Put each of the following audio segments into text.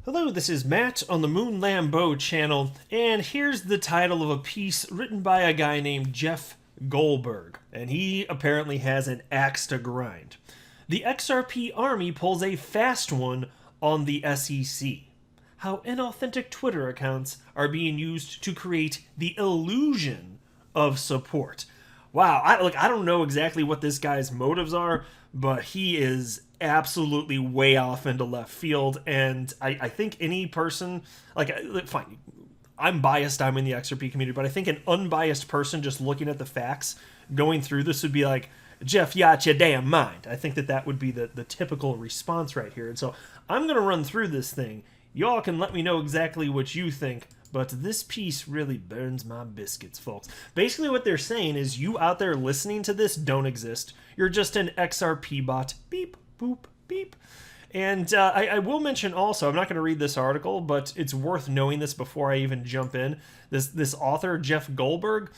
Hello, this is Matt on the Moon Lambeau channel, and here's the title of a piece written by a guy named Jeff Goldberg, and he apparently has an axe to grind. The XRP army pulls a fast one on the SEC. How inauthentic Twitter accounts are being used to create the illusion of support. Wow, I don't know exactly what this guy's motives are, but he is absolutely way off into left field. And I think any person, fine, I'm biased, I'm in the XRP community, but I think an unbiased person just looking at the facts going through this would be like, Jeff, you out your damn mind. I think that would be the typical response right here. And so I'm going to run through this thing. Y'all can let me know exactly what you think, but this piece really burns my biscuits, folks. Basically what they're saying is you out there listening to this don't exist. You're just an XRP bot. Beep, boop, beep. And I will mention also, I'm not going to read this article, but it's worth knowing this before I even jump in. This author, Jeff Goldberg,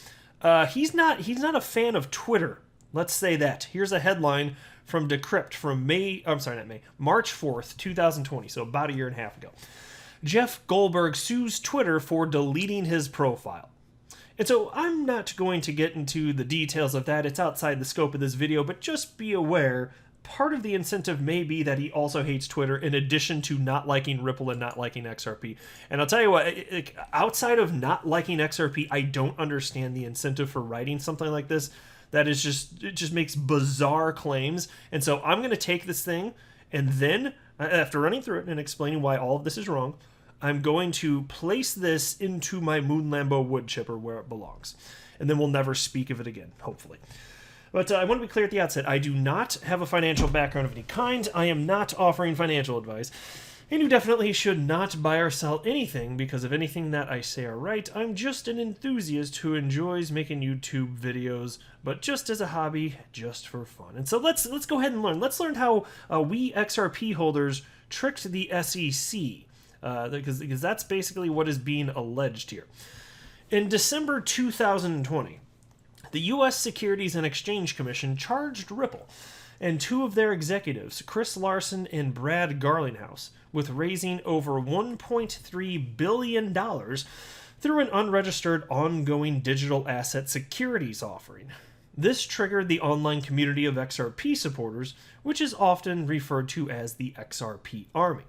he's not a fan of Twitter. Let's say that. Here's a headline from Decrypt from March 4th, 2020, so about a year and a half ago. Jeff Goldberg sues Twitter for deleting his profile. And so I'm not going to get into the details of that. It's outside the scope of this video, but just be aware, part of the incentive may be that he also hates Twitter in addition to not liking Ripple and not liking XRP. And I'll tell you what, outside of not liking XRP, I don't understand the incentive for writing something like this. That is it just makes bizarre claims. And so I'm going to take this thing, and then, after running through it and explaining why all of this is wrong, I'm going to place this into my Moon Lambeau wood chipper where it belongs. And then we'll never speak of it again, hopefully. But I want to be clear at the outset, I do not have a financial background of any kind. I am not offering financial advice. And you definitely should not buy or sell anything because of anything that I say or write. I'm just an enthusiast who enjoys making YouTube videos, but just as a hobby, just for fun. And so let's go ahead and learn. Let's learn how we XRP holders tricked the SEC, because that's basically what is being alleged here. In December 2020, the U.S. Securities and Exchange Commission charged Ripple and two of their executives, Chris Larson and Brad Garlinghouse, with raising over $1.3 billion through an unregistered ongoing digital asset securities offering. This triggered the online community of XRP supporters, which is often referred to as the XRP Army.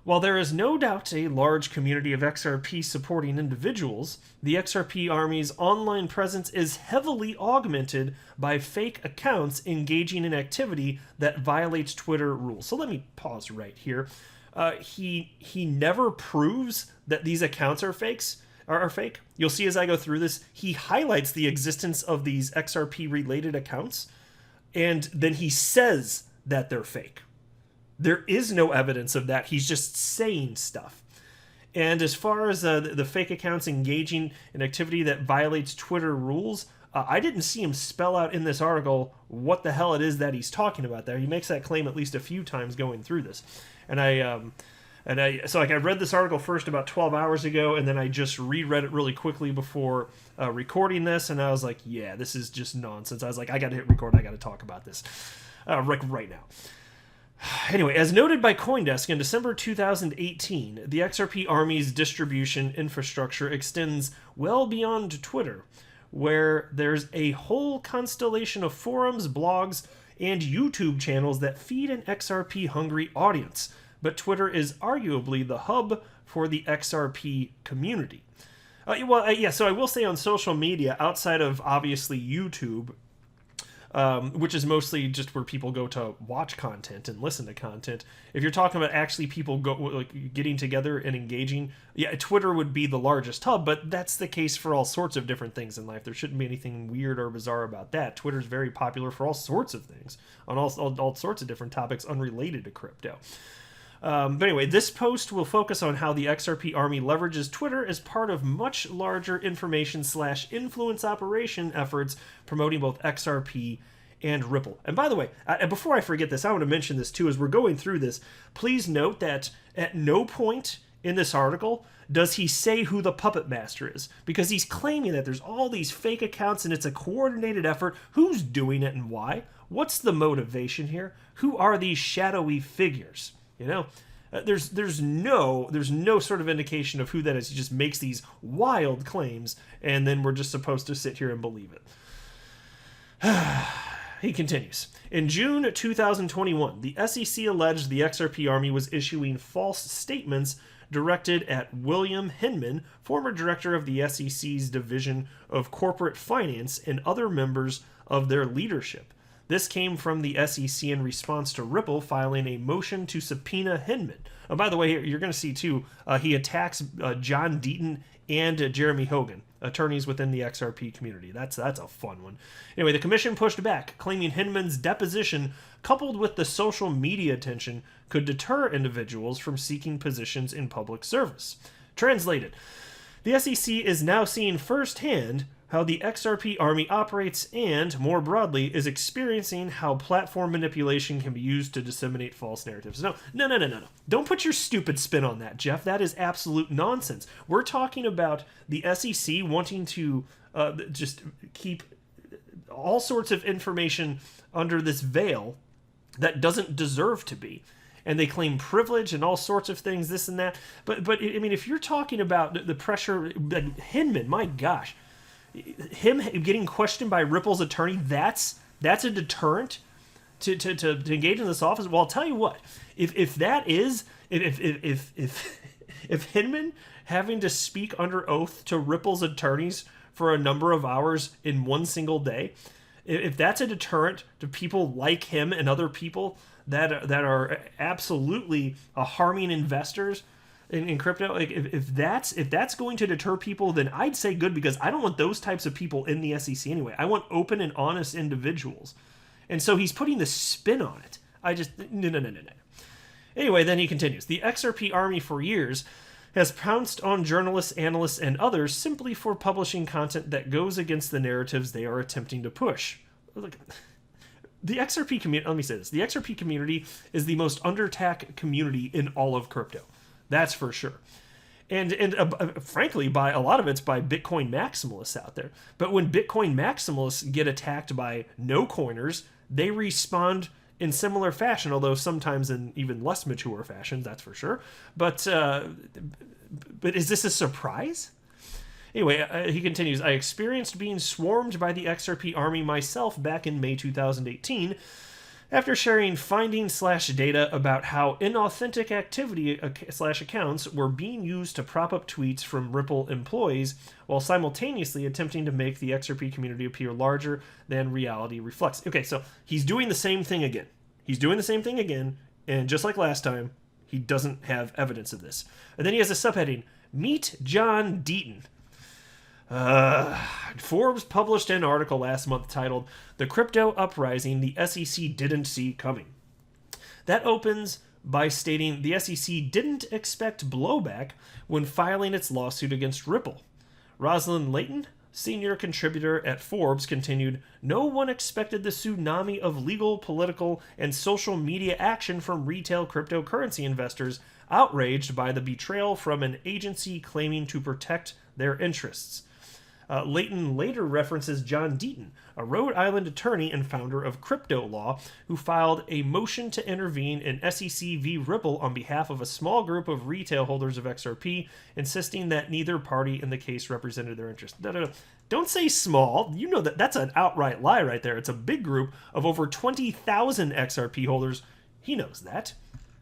While there is no doubt a large community of XRP supporting individuals, the XRP Army's online presence is heavily augmented by fake accounts engaging in activity that violates Twitter rules. So let me pause right here. He never proves that these accounts are fake. You'll see as I go through this, he highlights the existence of these XRP-related accounts, and then he says that they're fake. There is no evidence of that. He's just saying stuff. And as far as the fake accounts engaging in activity that violates Twitter rules, I didn't see him spell out in this article what the hell it is that he's talking about there. He makes that claim at least a few times going through this. And I read this article first about 12 hours ago, and then I just reread it really quickly before recording this, and I was like, yeah, this is just nonsense. I was like, I got to hit record. I got to talk about this right now. Anyway, as noted by CoinDesk in December 2018, the XRP Army's distribution infrastructure extends well beyond Twitter, where there's a whole constellation of forums, blogs, and YouTube channels that feed an XRP-hungry audience. But Twitter is arguably the hub for the XRP community. So I will say on social media, outside of obviously YouTube, which is mostly just where people go to watch content and listen to content. If you're talking about actually people getting together and engaging, yeah, Twitter would be the largest hub, but that's the case for all sorts of different things in life. There shouldn't be anything weird or bizarre about that. Twitter's very popular for all sorts of things, on all sorts of different topics unrelated to crypto. But anyway, this post will focus on how the XRP Army leverages Twitter as part of much larger information/influence operation efforts promoting both XRP and Ripple. And by the way, before I forget this, I want to mention this too as we're going through this. Please note that at no point in this article does he say who the puppet master is, because he's claiming that there's all these fake accounts and it's a coordinated effort. Who's doing it and why? What's the motivation here? Who are these shadowy figures? You know, There's no sort of indication of who that is. He just makes these wild claims, and then we're just supposed to sit here and believe it. He continues. In June 2021, the SEC alleged the XRP Army was issuing false statements directed at William Hinman, former director of the SEC's Division of Corporate Finance, and other members of their leadership. This came from the SEC in response to Ripple filing a motion to subpoena Hinman. Oh, by the way, you're going to see, too, he attacks John Deaton and Jeremy Hogan, attorneys within the XRP community. That's a fun one. Anyway, the commission pushed back, claiming Hinman's deposition, coupled with the social media attention, could deter individuals from seeking positions in public service. Translated, the SEC is now seeing firsthand how the XRP Army operates and, more broadly, is experiencing how platform manipulation can be used to disseminate false narratives. No. Don't put your stupid spin on that, Jeff. That is absolute nonsense. We're talking about the SEC wanting to just keep all sorts of information under this veil that doesn't deserve to be. And they claim privilege and all sorts of things, this and that. But I mean, if you're talking about the pressure that Hinman, my gosh, him getting questioned by Ripple's attorney, that's a deterrent to engage in this office. Well, I'll tell you what, if Hinman having to speak under oath to Ripple's attorneys for a number of hours in one single day, if that's a deterrent to people like him and other people that are absolutely harming investors in crypto, like if that's going to deter people, then I'd say good, because I don't want those types of people in the SEC anyway. I want open and honest individuals. And so he's putting the spin on it. No. Anyway, then he continues. The XRP Army for years has pounced on journalists, analysts, and others simply for publishing content that goes against the narratives they are attempting to push. Look, the XRP community, let me say this, the XRP community is the most under attack community in all of crypto. That's for sure. And frankly, by a lot of it's by Bitcoin maximalists out there. But when Bitcoin maximalists get attacked by no coiners, they respond in similar fashion, although sometimes in even less mature fashion, that's for sure. But is this a surprise? Anyway, he continues, I experienced being swarmed by the XRP Army myself back in May 2018, after sharing findings/data about how inauthentic activity/accounts were being used to prop up tweets from Ripple employees, while simultaneously attempting to make the XRP community appear larger than reality reflects. Okay, so he's doing the same thing again. And just like last time, he doesn't have evidence of this. And then he has a subheading, Meet John Deaton. Forbes published an article last month titled, The Crypto Uprising the SEC Didn't See Coming. That opens by stating the SEC didn't expect blowback when filing its lawsuit against Ripple. Rosalind Layton, senior contributor at Forbes, continued, no one expected the tsunami of legal, political, and social media action from retail cryptocurrency investors outraged by the betrayal from an agency claiming to protect their interests. Layton later references John Deaton, a Rhode Island attorney and founder of Crypto Law, who filed a motion to intervene in SEC v. Ripple on behalf of a small group of retail holders of XRP, insisting that neither party in the case represented their interests. No. Don't say small. You know that's an outright lie right there. It's a big group of over 20,000 XRP holders. He knows that.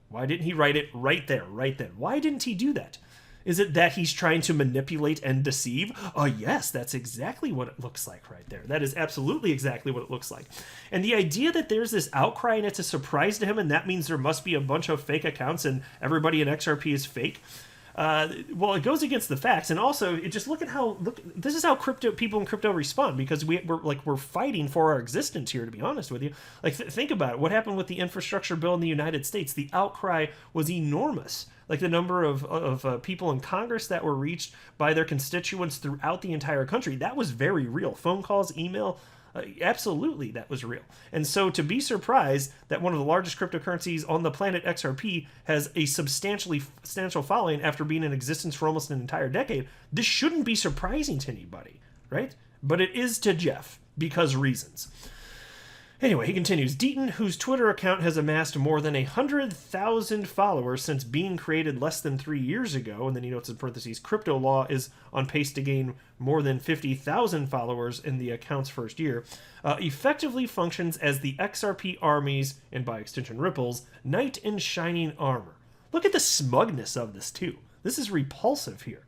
Why didn't he write it right there, right then? Why didn't he do that? Is it that he's trying to manipulate and deceive? Oh, yes, that's exactly what it looks like right there. That is absolutely exactly what it looks like. And the idea that there's this outcry and it's a surprise to him, and that means there must be a bunch of fake accounts and everybody in XRP is fake. Well, it goes against the facts, and also this is how people in crypto respond, because we're fighting for our existence here, to be honest with you. Like, think about it. What happened with the infrastructure bill in the United States? The outcry was enormous. Like, the number of people in Congress that were reached by their constituents throughout the entire country, that was very real. Phone calls, email, absolutely, that was real. And so to be surprised that one of the largest cryptocurrencies on the planet, XRP, has a substantial following after being in existence for almost an entire decade, this shouldn't be surprising to anybody, right? But it is to Jeff, because reasons. Anyway, he continues, Deaton, whose Twitter account has amassed more than 100,000 followers since being created less than 3 years ago, and then he notes in parentheses, Crypto Law is on pace to gain more than 50,000 followers in the account's first year, effectively functions as the XRP Army's, and by extension Ripple's, knight in shining armor. Look at the smugness of this, too. This is repulsive here.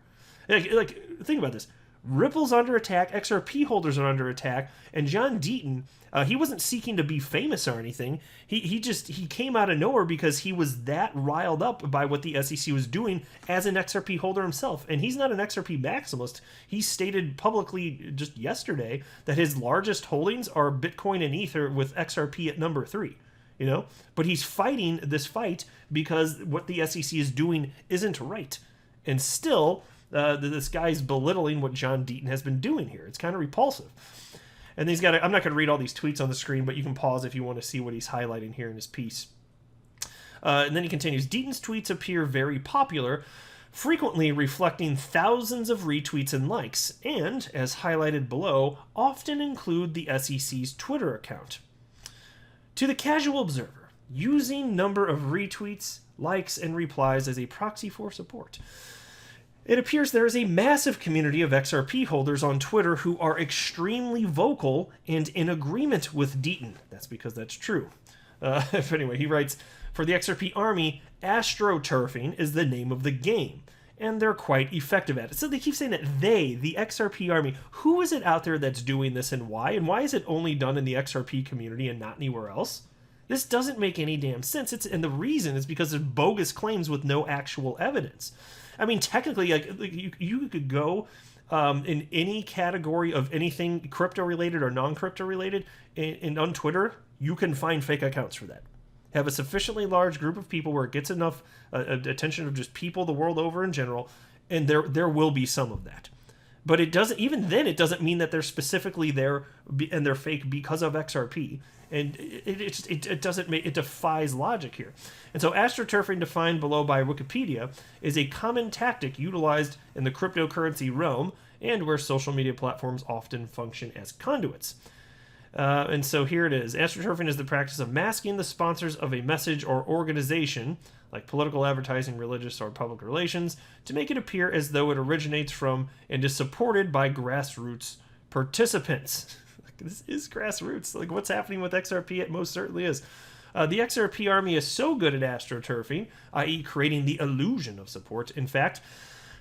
Think about this. Ripple's under attack, XRP holders are under attack, and John Deaton, he wasn't seeking to be famous or anything. He came out of nowhere because he was that riled up by what the SEC was doing as an XRP holder himself. And he's not an XRP maximalist. He stated publicly just yesterday that his largest holdings are Bitcoin and Ether, with XRP at number 3. But he's fighting this fight because what the SEC is doing isn't right. And still, this guy's belittling what John Deaton has been doing here. It's kind of repulsive. And he's got. I'm not going to read all these tweets on the screen, but you can pause if you want to see what he's highlighting here in his piece. And then he continues, Deaton's tweets appear very popular, frequently reflecting thousands of retweets and likes, and, as highlighted below, often include the SEC's Twitter account. To the casual observer, using number of retweets, likes, and replies as a proxy for support, it appears there is a massive community of XRP holders on Twitter who are extremely vocal and in agreement with Deaton. That's because that's true. Anyway, he writes, for the XRP Army, astroturfing is the name of the game, and they're quite effective at it. So they keep saying that they, the XRP Army, who is it out there that's doing this and why? And why is it only done in the XRP community and not anywhere else? This doesn't make any damn sense. And the reason is because of bogus claims with no actual evidence. I mean, technically, you could go in any category of anything crypto-related or non-crypto-related, and on Twitter, you can find fake accounts for that. Have a sufficiently large group of people where it gets enough attention of just people the world over in general, and there will be some of that. But it doesn't. Even then, it doesn't mean that they're specifically there and they're fake because of XRP. And it doesn't make, it defies logic here. And so astroturfing, defined below by Wikipedia, is a common tactic utilized in the cryptocurrency realm and where social media platforms often function as conduits. And so here it is. Astroturfing is the practice of masking the sponsors of a message or organization, like political advertising, religious, or public relations, to make it appear as though it originates from and is supported by grassroots participants. This is grassroots. Like, what's happening with XRP? It most certainly is. The XRP Army is so good at astroturfing, i.e. creating the illusion of support, in fact,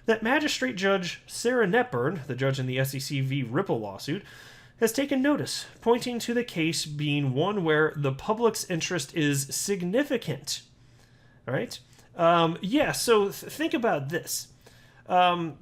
that Magistrate Judge Sarah Netburn, the judge in the SEC v. Ripple lawsuit, has taken notice, pointing to the case being one where the public's interest is significant. All right? So think about this. The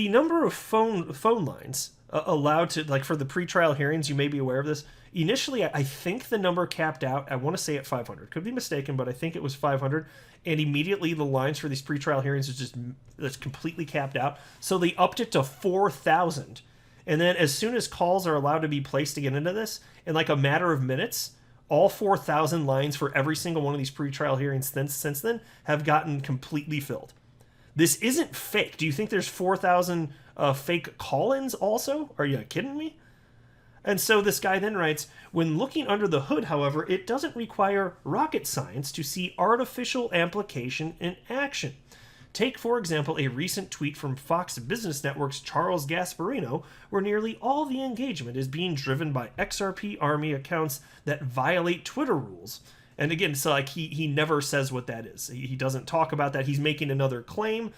number of phone lines allowed to, like, for the pretrial hearings, you may be aware of this. Initially, I think the number capped out, I want to say at 500. Could be mistaken, but I think it was 500. And immediately the lines for these pretrial hearings is that's completely capped out. So they upped it to 4,000. And then as soon as calls are allowed to be placed to get into this, in like a matter of minutes, all 4,000 lines for every single one of these pretrial hearings since then have gotten completely filled. This isn't fake. Do you think there's 4,000 fake call-ins also? Are you kidding me? And so this guy then writes, when looking under the hood, however, it doesn't require rocket science to see artificial amplification in action. Take, for example, a recent tweet from Fox Business Network's Charles Gasparino, where nearly all the engagement is being driven by XRP Army accounts that violate Twitter rules. And again, so like he never says what that is. He doesn't talk about that. He's making another claim.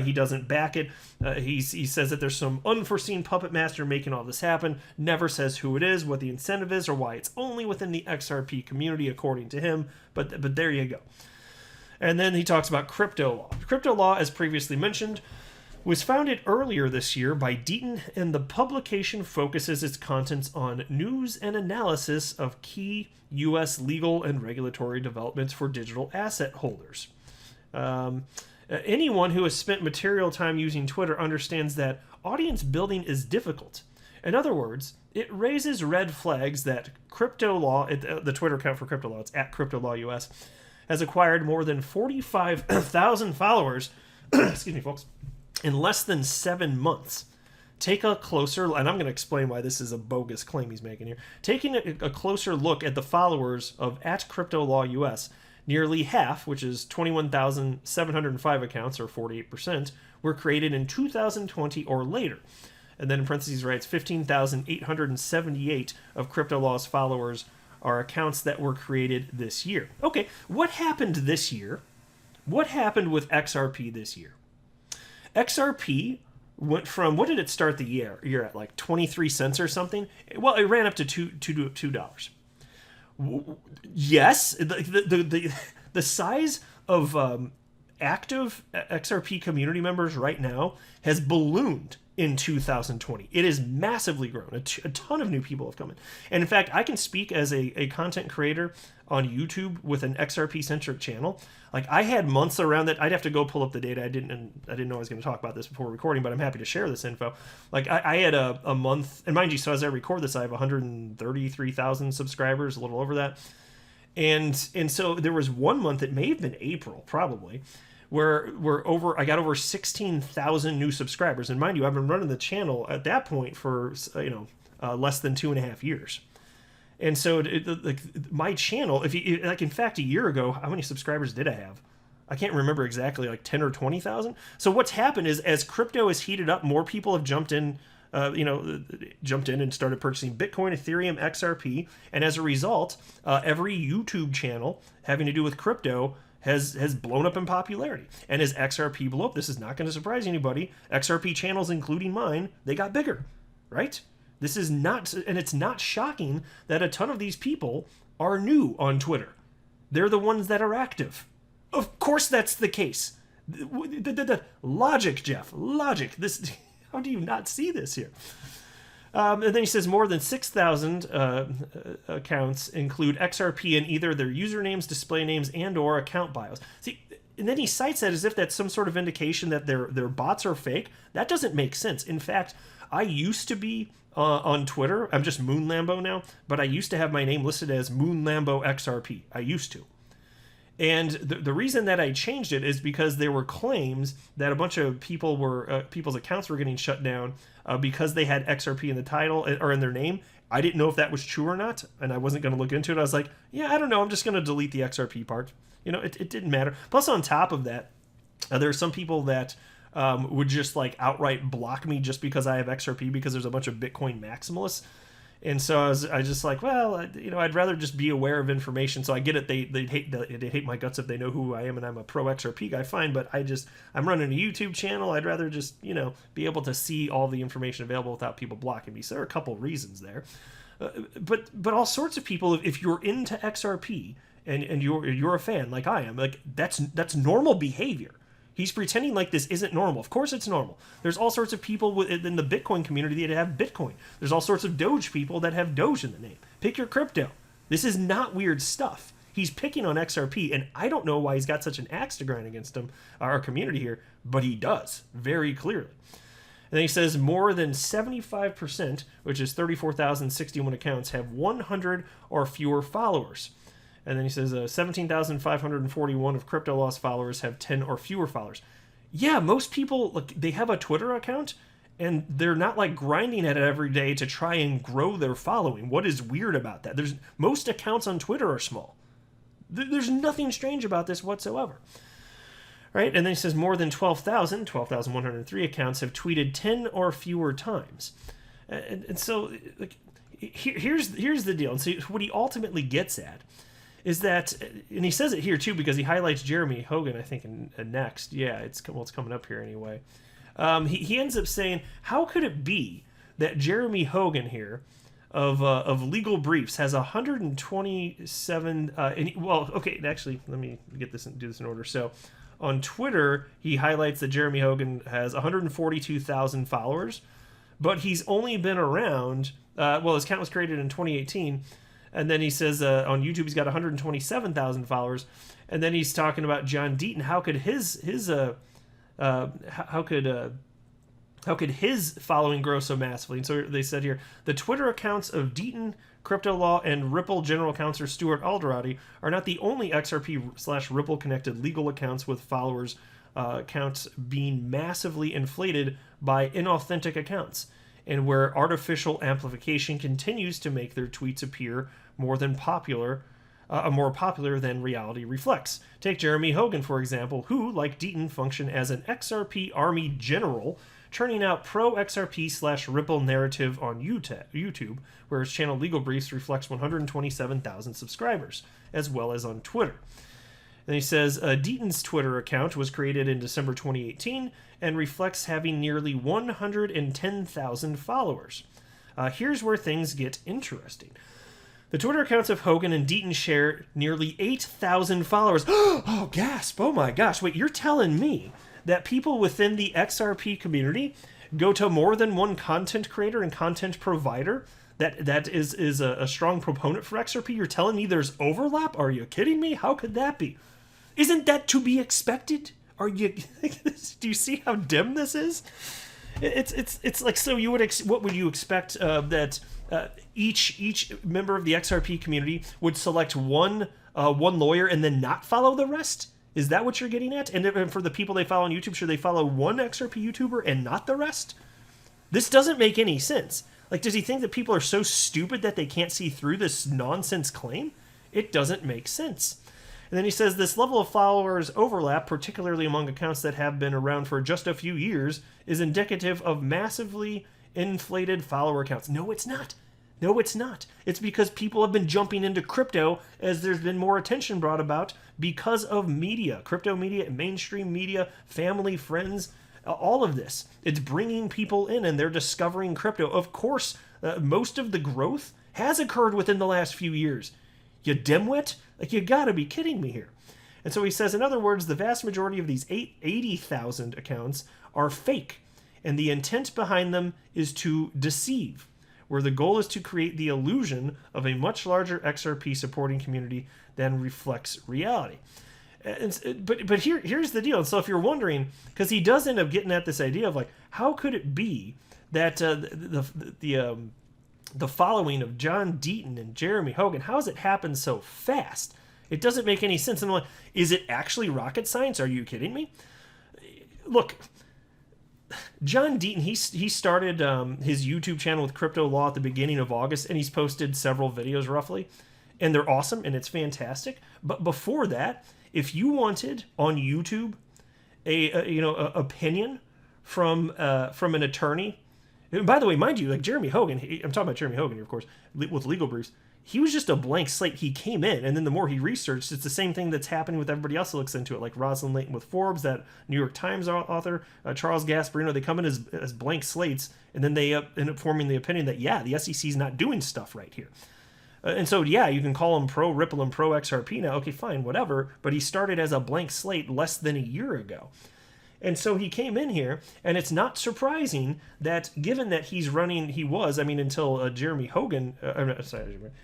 He doesn't back it. He says that there's some unforeseen puppet master making all this happen. Never says who it is, what the incentive is, or why it's only within the XRP community, according to him. But there you go. And then he talks about crypto law. Crypto law, as previously mentioned, was founded earlier this year by Deaton, and the publication focuses its contents on news and analysis of key U.S. legal and regulatory developments for digital asset holders. Anyone who has spent material time using Twitter understands that audience building is difficult. In other words, it raises red flags that crypto law, the Twitter account for crypto law, it's at Crypto Law US, has acquired more than 45,000 followers, excuse me, folks, in less than 7 months. take a closer, and I'm going to explain why this is a bogus claim he's making here. Taking a closer look at the followers of @CryptoLawUS, nearly half, which is 21,705 accounts, or 48%, were created in 2020 or later. And then in parentheses writes 15,878 of CryptoLaw's followers are accounts that were created this year. Okay, what happened this year? What happened with XRP this year? XRP went from, what did it start the year at, like 23 cents or something? Well, it ran up to $2. Yes, the size of active XRP community members right now has ballooned in 2020. It is massively grown. A ton of new people have come in. And in fact, I can speak as a content creator on YouTube with an XRP-centric channel. Like, I had months around that. I'd have to go pull up the data. I didn't know I was going to talk about this before recording, but I'm happy to share this info. Like, I had a month, and mind you, so as I record this, I have 133,000 subscribers, a little over that. And so there was one month, it may have been April, probably, where I got over 16,000 new subscribers. And mind you, I've been running the channel at that point for less than 2.5 years. And so my channel, in fact, a year ago, how many subscribers did I have? I can't remember exactly, like 10 or 20,000. So what's happened is, as crypto has heated up, more people have jumped in and started purchasing Bitcoin, Ethereum, XRP, and as a result, every YouTube channel having to do with crypto has blown up in popularity. And as XRP blew up, this is not going to surprise anybody, XRP channels, including mine, they got bigger, right? This is not, and it's not shocking that a ton of these people are new on Twitter. They're the ones that are active. Of course that's the case. Logic, Jeff, logic. This, how do you not see this here? And then he says more than 6,000 accounts include XRP in either their usernames, display names, and or account bios. See, and then he cites that as if that's some sort of indication that their bots are fake. That doesn't make sense. In fact, I used to be on Twitter. I'm just Moon Lambo now, but I used to have my name listed as Moon Lambo XRP. I used to. And the reason that I changed it is because there were claims that a bunch of people's accounts were getting shut down because they had XRP in the title or in their name. I didn't know if that was true or not, and I wasn't going to look into it. I was like, yeah, I don't know. I'm just going to delete the XRP part. It didn't matter. Plus, on top of that, there are some people that would just like outright block me just because I have XRP because there's a bunch of Bitcoin maximalists. And so I was just like, well, I'd rather just be aware of information. So I get it. They hate my guts if they know who I am and I'm a pro XRP guy. Fine, but I'm running a YouTube channel. I'd rather just be able to see all the information available without people blocking me. So there are a couple reasons there. But all sorts of people, if you're into XRP and you're a fan like I am, like that's normal behavior. He's pretending like this isn't normal. Of course it's normal. There's all sorts of people in the Bitcoin community that have Bitcoin. There's all sorts of Doge people that have Doge in the name. Pick your crypto. This is not weird stuff. He's picking on XRP, and I don't know why he's got such an axe to grind against him, our community here, but he does, very clearly. And then he says more than 75%, which is 34,061 accounts, have 100 or fewer followers. And then he says 17,541 of CryptoLaw's followers have 10 or fewer followers. Yeah, most people, they have a Twitter account, and they're not like grinding at it every day to try and grow their following. What is weird about that? Most accounts on Twitter are small. There's nothing strange about this whatsoever. Right? And then he says more than 12,103 accounts have tweeted 10 or fewer times. And so here's the deal. And so what he ultimately gets at is that, and he says it here too because he highlights Jeremy Hogan, I think, in next. Yeah, it's coming up here anyway. He ends up saying, how could it be that Jeremy Hogan here of Legal Briefs has 127? Actually, let me do this in order. So, on Twitter, he highlights that Jeremy Hogan has 142,000 followers, but he's only been around. His account was created in 2018. And then he says on YouTube he's got 127,000 followers, and then he's talking about John Deaton. How could his following grow so massively? And so they said here the Twitter accounts of Deaton, CryptoLaw, and Ripple General Counsel Stuart Alderati are not the only XRP/Ripple connected legal accounts with followers accounts being massively inflated by inauthentic accounts, and where artificial amplification continues to make their tweets appear more popular than reality reflects. Take Jeremy Hogan, for example, who, like Deaton, functioned as an XRP army general, churning out pro-XRP/Ripple narrative on YouTube, where his channel Legal Briefs reflects 127,000 subscribers, as well as on Twitter. Then he says, Deaton's Twitter account was created in December 2018 and reflects having nearly 110,000 followers. Here's where things get interesting. The Twitter accounts of Hogan and Deaton share nearly 8,000 followers. Oh, gasp. Oh my gosh. Wait, you're telling me that people within the XRP community go to more than one content creator and content provider that is a strong proponent for XRP? You're telling me there's overlap? Are you kidding me? How could that be? Isn't that to be expected? Are you? Do you see how dim this is? It's like, so you would what would you expect that each member of the XRP community would select one lawyer and then not follow the rest? Is that what you're getting at? And for the people they follow on YouTube, should they follow one XRP YouTuber and not the rest? This doesn't make any sense. Like, does he think that people are so stupid that they can't see through this nonsense claim? It doesn't make sense. And then he says this level of followers overlap, particularly among accounts that have been around for just a few years, is indicative of massively inflated follower accounts. No, it's not. No, it's not. It's because people have been jumping into crypto as there's been more attention brought about because of media, crypto media, mainstream media, family, friends, all of this. It's bringing people in and they're discovering crypto. Of course, most of the growth has occurred within the last few years. You dimwit? Like, you gotta be kidding me here. And so he says, in other words, the vast majority of these 80,000 accounts are fake, and the intent behind them is to deceive, where the goal is to create the illusion of a much larger XRP supporting community than reflects reality. But here's the deal. And so if you're wondering, because he does end up getting at this idea of, like, how could it be that the following of John Deaton and Jeremy Hogan, how has it happened so fast? It doesn't make any sense. And I'm like, is it actually rocket science? Are you kidding me? Look, John Deaton, he started his YouTube channel with Crypto Law at the beginning of August, and he's posted several videos roughly, and they're awesome and it's fantastic. But before that, if you wanted on YouTube a opinion from an attorney. And by the way, mind you, like Jeremy Hogan, I'm talking about Jeremy Hogan here, of course, with Legal Briefs. He was just a blank slate. He came in, and then the more he researched, it's the same thing that's happening with everybody else that looks into it, like Rosalind Layton with Forbes, that New York Times author, Charles Gasparino. They come in as blank slates, and then they end up forming the opinion that, yeah, the SEC is not doing stuff right here. And so, yeah, you can call him pro-Ripple and pro-XRP now. Okay, fine, whatever. But he started as a blank slate less than a year ago. And so he came in here, and it's not surprising that, given that until Jeremy Hogan,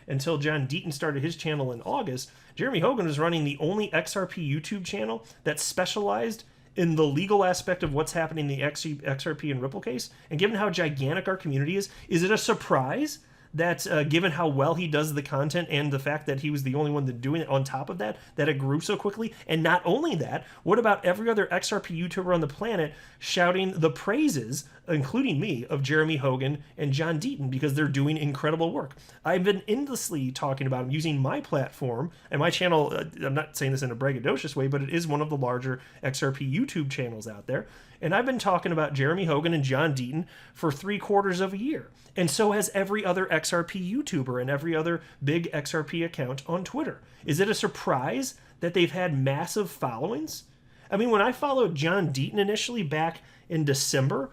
until John Deaton started his channel in August, Jeremy Hogan was running the only XRP YouTube channel that specialized in the legal aspect of what's happening in the XRP and Ripple case. And given how gigantic our community is it a surprise that given how well he does the content and the fact that he was the only one doing it on top of that it grew so quickly? And not only that, what about every other XRP YouTuber on the planet shouting the praises, including me, of Jeremy Hogan and John Deaton, because they're doing incredible work? I've been endlessly talking about them using my platform and my channel. I'm not saying this in a braggadocious way, but it is one of the larger XRP YouTube channels out there. And I've been talking about Jeremy Hogan and John Deaton for 3/4 of a year. And so has every other XRP YouTuber and every other big XRP account on Twitter. Is it a surprise that they've had massive followings? I mean, when I followed John Deaton initially back in December,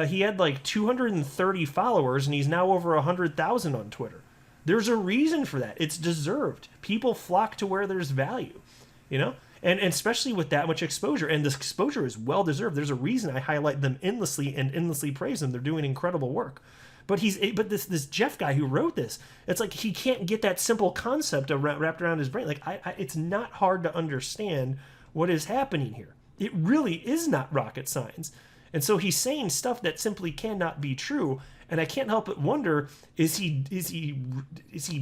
he had like 230 followers, and he's now over 100,000 on Twitter. There's a reason for that. It's deserved. People flock to where there's value, you know? And especially with that much exposure. And this exposure is well-deserved. There's a reason I highlight them endlessly and endlessly praise them. They're doing incredible work. But this Jeff guy who wrote this, it's like he can't get that simple concept wrapped around his brain. Like, it's not hard to understand what is happening here. It really is not rocket science. And so he's saying stuff that simply cannot be true. And I can't help but wonder, is he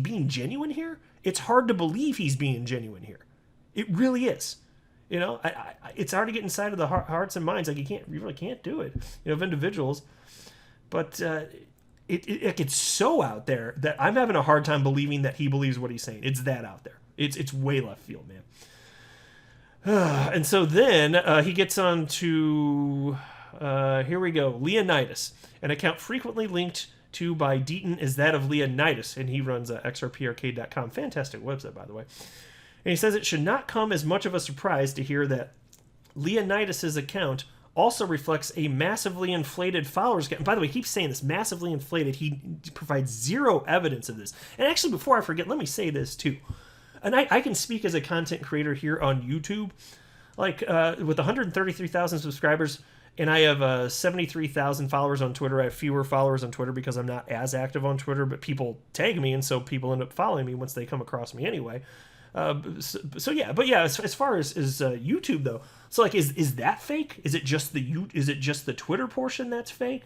being genuine here? It's hard to believe he's being genuine here. It really is. It's already getting inside of the hearts and minds. Like you really can't do it, of individuals. But it gets so out there that I'm having a hard time believing that he believes what he's saying. It's that out there. It's way left field, man. And so then he gets on to, here we go, Leonidas, an account frequently linked to by Deaton is that of Leonidas, and he runs XRParcade.com. Fantastic website, by the way. And he says it should not come as much of a surprise to hear that Leonidas's account also reflects a massively inflated followers count. And by the way, he keeps saying this, massively inflated. He provides zero evidence of this. And actually, before I forget, let me say this too. And I can speak as a content creator here on YouTube. Like with 133,000 subscribers, and I have 73,000 followers on Twitter. I have fewer followers on Twitter because I'm not as active on Twitter, but people tag me, and so people end up following me once they come across me anyway. So yeah, but yeah, as far as YouTube though, so like, is that fake? Is it just the Twitter portion that's fake?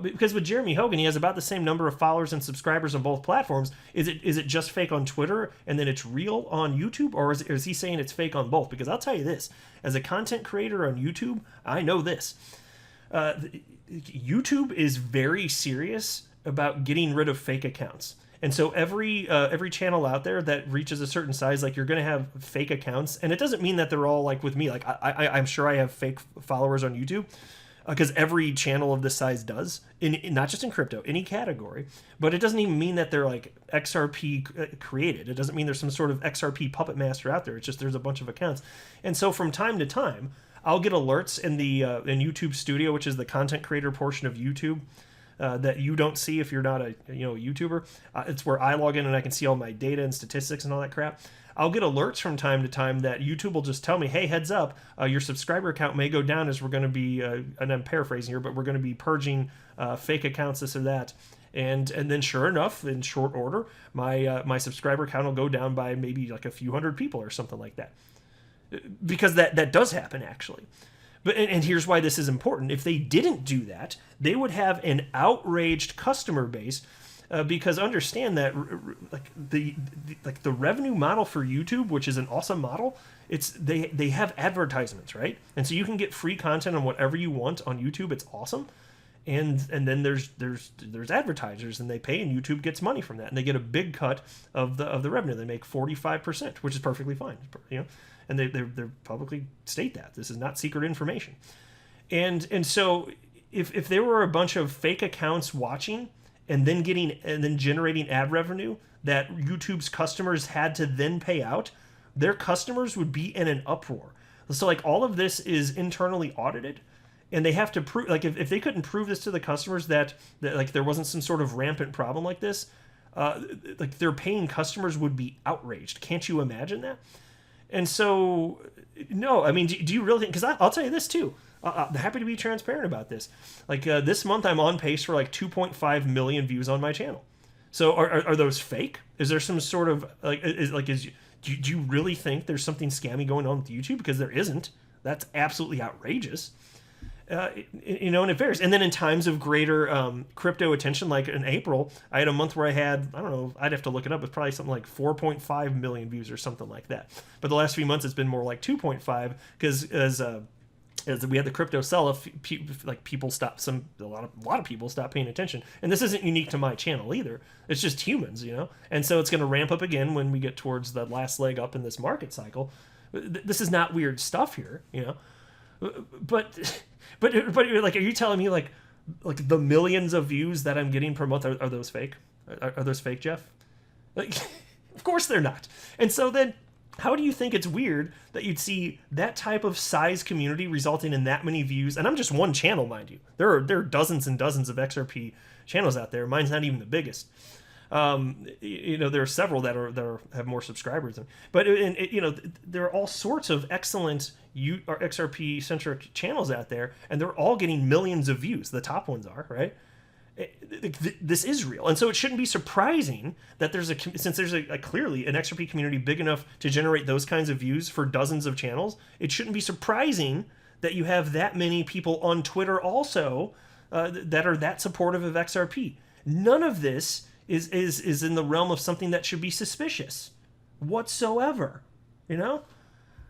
Because with Jeremy Hogan, he has about the same number of followers and subscribers on both platforms. Is it just fake on Twitter and then it's real on YouTube, or is he saying it's fake on both? Because I'll tell you this, as a content creator on YouTube, I know this. YouTube is very serious about getting rid of fake accounts. And so every channel out there that reaches a certain size, like, you're going to have fake accounts. And it doesn't mean that they're all like with me. Like I'm sure I have fake followers on YouTube, because every channel of this size does, not just in crypto, any category. But it doesn't even mean that they're like XRP created. It doesn't mean there's some sort of XRP puppet master out there. It's just there's a bunch of accounts. And so from time to time, I'll get alerts in the in YouTube Studio, which is the content creator portion of YouTube. That you don't see if you're not a YouTuber. It's where I log in and I can see all my data and statistics and all that crap. I'll get alerts from time to time that YouTube will just tell me, hey, heads up, your subscriber count may go down as we're going to be, and I'm paraphrasing here, but we're going to be purging fake accounts, this or that. And then sure enough, in short order, my subscriber count will go down by maybe like a few hundred people or something like that. Because that does happen, actually. But and here's why this is important. If they didn't do that, they would have an outraged customer base, because understand that the revenue model for YouTube, which is an awesome model, it's they have advertisements, right? And so you can get free content on whatever you want on YouTube. It's awesome. And then there's advertisers, and they pay, and YouTube gets money from that, and they get a big cut of the revenue. They make 45%, which is perfectly fine, and they publicly state that this is not secret information. And so if there were a bunch of fake accounts watching and then generating ad revenue that YouTube's customers had to then pay out, their customers would be in an uproar. So like, all of this is internally audited. And they have to prove, like, if they couldn't prove this to the customers that like there wasn't some sort of rampant problem like this, like, their paying customers would be outraged. Can't you imagine that? And so, no, I mean, do you really think? Because I'll tell you this too. I'm happy to be transparent about this. Like, this month, I'm on pace for like 2.5 million views on my channel. So are those fake? Is there some sort of do you really think there's something scammy going on with YouTube? Because there isn't. That's absolutely outrageous. And it varies. And then in times of greater crypto attention, like in April, I had a month where I had, I don't know, I'd have to look it up. It's probably something like 4.5 million views or something like that. But the last few months, it's been more like 2.5, because as we had the crypto sell-off, people stopped. A lot of people stopped paying attention. And this isn't unique to my channel either. It's just humans, And so it's going to ramp up again when we get towards the last leg up in this market cycle. This is not weird stuff here, But like, are you telling me like the millions of views that I'm getting per month are those fake? Are those fake, Jeff? Like, of course they're not. And so then, how do you think it's weird that you'd see that type of size community resulting in that many views? And I'm just one channel, mind you. There are dozens and dozens of XRP channels out there. Mine's not even the biggest. There are several that have more subscribers than, but there are all sorts of excellent XRP centric channels out there, and they're all getting millions of views. The top ones are, right? This is real, and so it shouldn't be surprising that since there's clearly an XRP community big enough to generate those kinds of views for dozens of channels. It shouldn't be surprising that you have that many people on Twitter also that are that supportive of XRP. None of this is in the realm of something that should be suspicious whatsoever,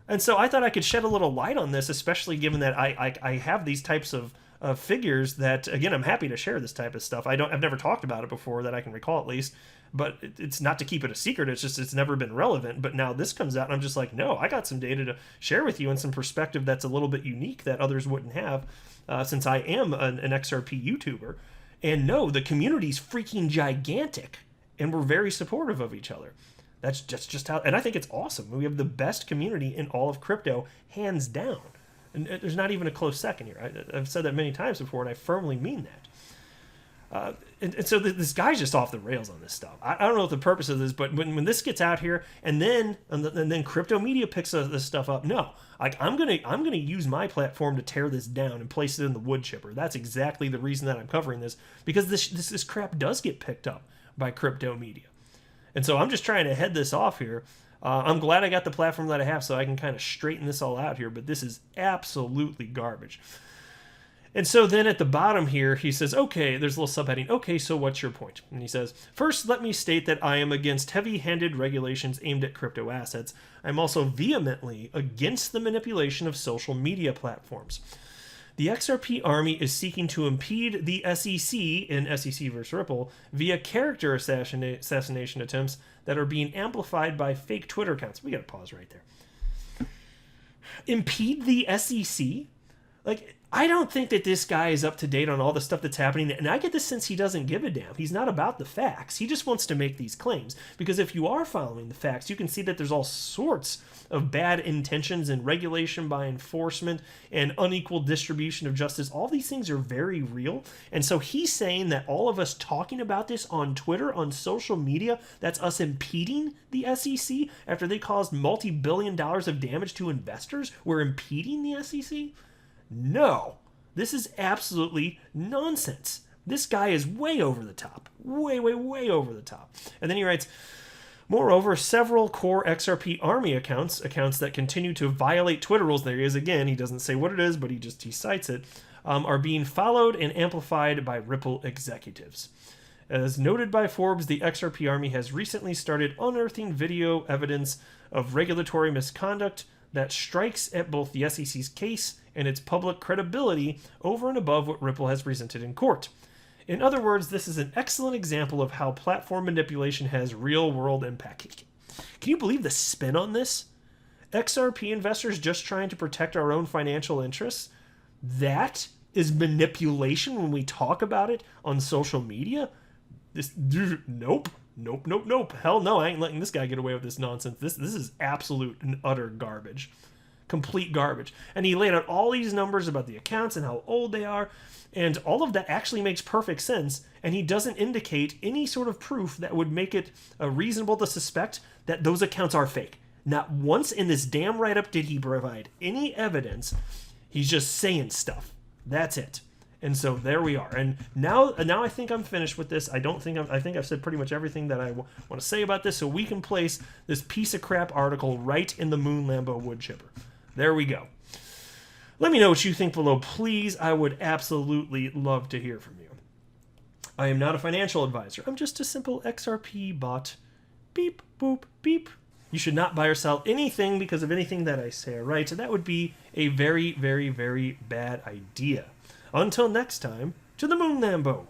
And so I thought I could shed a little light on this, especially given that I have these types of figures that, again, I'm happy to share this type of stuff. I've never talked about it before that I can recall, at least, but it's not to keep it a secret. It's just it's never been relevant. But now this comes out and I'm just like, no, I got some data to share with you and some perspective that's a little bit unique that others wouldn't have, since I am an XRP YouTuber. And no, the community's freaking gigantic, and we're very supportive of each other. That's just how, and I think it's awesome. We have the best community in all of crypto, hands down. And there's not even a close second here. I've said that many times before, and I firmly mean that. And so this guy's just off the rails on this stuff. I don't know what the purpose of this, but when this gets out here, and then crypto media picks this stuff up, no, like I'm gonna use my platform to tear this down and place it in the wood chipper. That's exactly the reason that I'm covering this, because this crap does get picked up by crypto media. And so I'm just trying to head this off here. I'm glad I got the platform that I have so I can kind of straighten this all out here, but this is absolutely garbage. And so then at the bottom here, he says, okay, there's a little subheading. Okay, so what's your point? And he says, first, let me state that I am against heavy-handed regulations aimed at crypto assets. I'm also vehemently against the manipulation of social media platforms. The XRP army is seeking to impede the SEC in SEC versus Ripple via character assassination attempts that are being amplified by fake Twitter accounts. We got to pause right there. Impede the SEC? Like, I don't think that this guy is up to date on all the stuff that's happening, and I get the sense he doesn't give a damn. He's not about the facts. He just wants to make these claims, because if you are following the facts, you can see that there's all sorts of bad intentions and regulation by enforcement and unequal distribution of justice. All these things are very real, and so he's saying that all of us talking about this on Twitter, on social media, that's us impeding the SEC after they caused multi-billion dollars of damage to investors. We're impeding the SEC? No, this is absolutely nonsense. This guy is way over the top. Way, way, way over the top. And then he writes, moreover, several core XRP army accounts that continue to violate Twitter rules, there he is again, he doesn't say what it is, but he cites it, are being followed and amplified by Ripple executives. As noted by Forbes, the XRP army has recently started unearthing video evidence of regulatory misconduct that strikes at both the SEC's case and its public credibility over and above what Ripple has presented in court. In other words, this is an excellent example of how platform manipulation has real-world impact. Can you believe the spin on this? XRP investors just trying to protect our own financial interests? That is manipulation when we talk about it on social media? Nope. Hell no, I ain't letting this guy get away with this nonsense. This is absolute and utter garbage. Complete garbage. And he laid out all these numbers about the accounts and how old they are, and all of that actually makes perfect sense, and he doesn't indicate any sort of proof that would make it reasonable to suspect that those accounts are fake. Not once in this damn write-up did he provide any evidence. He's just saying stuff. That's it. And so there we are. And now I think I'm finished with this. I think I've said pretty much everything that I want to say about this, so we can place this piece of crap article right in the Moon Lambo wood chipper. There we go. Let me know what you think below, please. I would absolutely love to hear from you. I am not a financial advisor. I'm just a simple XRP bot. Beep, boop, beep. You should not buy or sell anything because of anything that I say or write. So that would be a very, very, very bad idea. Until next time, to the Moon Lambo.